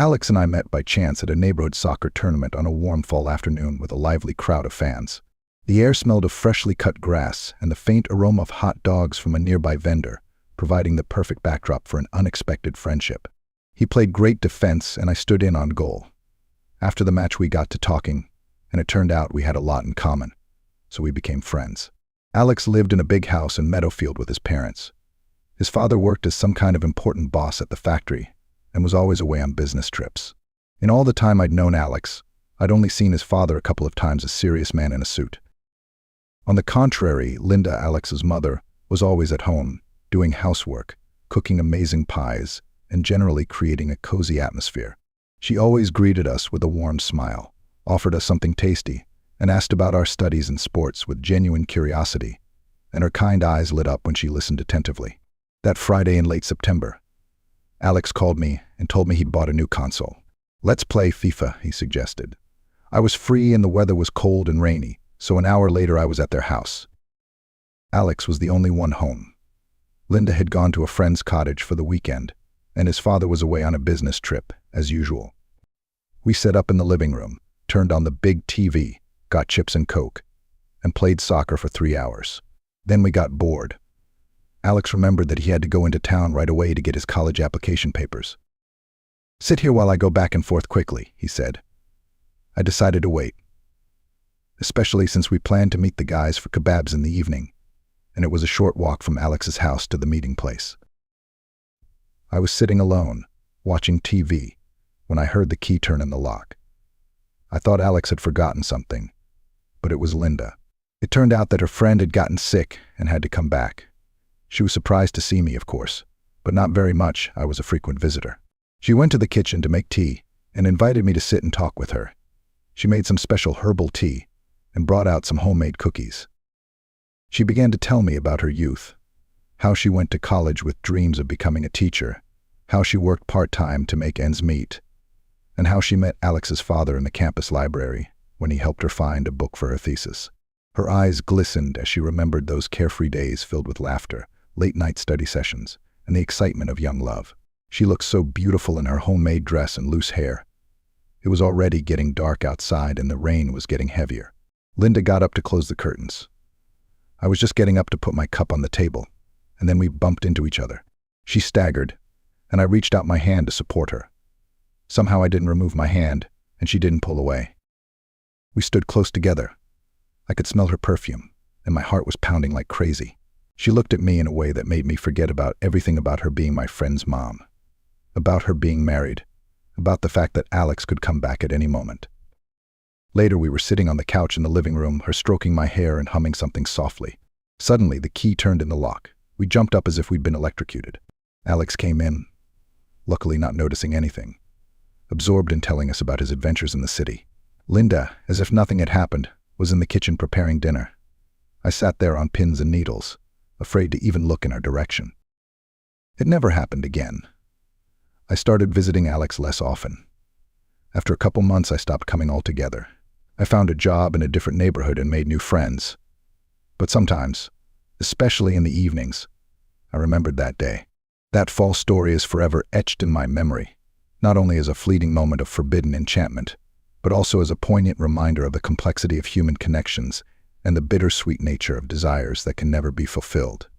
Alex and I met by chance at a neighborhood soccer tournament on a warm fall afternoon with a lively crowd of fans. The air smelled of freshly cut grass and the faint aroma of hot dogs from a nearby vendor, providing the perfect backdrop for an unexpected friendship. He played great defense and I stood in on goal. After the match we got to talking, and it turned out we had a lot in common, so we became friends. Alex lived in a big house in Meadowfield with his parents. His father worked as some kind of important boss at the factory and was always away on business trips. In all the time I'd known Alex, I'd only seen his father a couple of times, a serious man in a suit. On the contrary, Linda, Alex's mother, was always at home, doing housework, cooking amazing pies, and generally creating a cozy atmosphere. She always greeted us with a warm smile, offered us something tasty, and asked about our studies and sports with genuine curiosity, and her kind eyes lit up when she listened attentively. That Friday in late September, Alex called me and told me he'd bought a new console. "Let's play FIFA," he suggested. I was free and the weather was cold and rainy, so an hour later I was at their house. Alex was the only one home. Linda had gone to a friend's cottage for the weekend, and his father was away on a business trip, as usual. We set up in the living room, turned on the big TV, got chips and Coke, and played soccer for 3 hours. Then we got bored. Alex remembered that he had to go into town right away to get his college application papers. "Sit here while I go back and forth quickly," he said. I decided to wait, especially since we planned to meet the guys for kebabs in the evening, and it was a short walk from Alex's house to the meeting place. I was sitting alone, watching TV, when I heard the key turn in the lock. I thought Alex had forgotten something, but it was Linda. It turned out that her friend had gotten sick and had to come back. She was surprised to see me, of course, but not very much. I was a frequent visitor. She went to the kitchen to make tea and invited me to sit and talk with her. She made some special herbal tea and brought out some homemade cookies. She began to tell me about her youth, how she went to college with dreams of becoming a teacher, how she worked part-time to make ends meet, and how she met Alex's father in the campus library when he helped her find a book for her thesis. Her eyes glistened as she remembered those carefree days filled with laughter, late-night study sessions, and the excitement of young love. She looked so beautiful in her homemade dress and loose hair. It was already getting dark outside and the rain was getting heavier. Linda got up to close the curtains. I was just getting up to put my cup on the table, and then we bumped into each other. She staggered, and I reached out my hand to support her. Somehow I didn't remove my hand, and she didn't pull away. We stood close together. I could smell her perfume, and my heart was pounding like crazy. She looked at me in a way that made me forget about everything about her being my friend's mom, about her being married, about the fact that Alex could come back at any moment. Later, we were sitting on the couch in the living room, her stroking my hair and humming something softly. Suddenly, the key turned in the lock. We jumped up as if we'd been electrocuted. Alex came in, luckily not noticing anything, absorbed in telling us about his adventures in the city. Linda, as if nothing had happened, was in the kitchen preparing dinner. I sat there on pins and needles, afraid to even look in our direction. It never happened again. I started visiting Alex less often. After a couple months, I stopped coming altogether. I found a job in a different neighborhood and made new friends. But sometimes, especially in the evenings, I remembered that day. That fall story is forever etched in my memory, not only as a fleeting moment of forbidden enchantment, but also as a poignant reminder of the complexity of human connections and the bittersweet nature of desires that can never be fulfilled.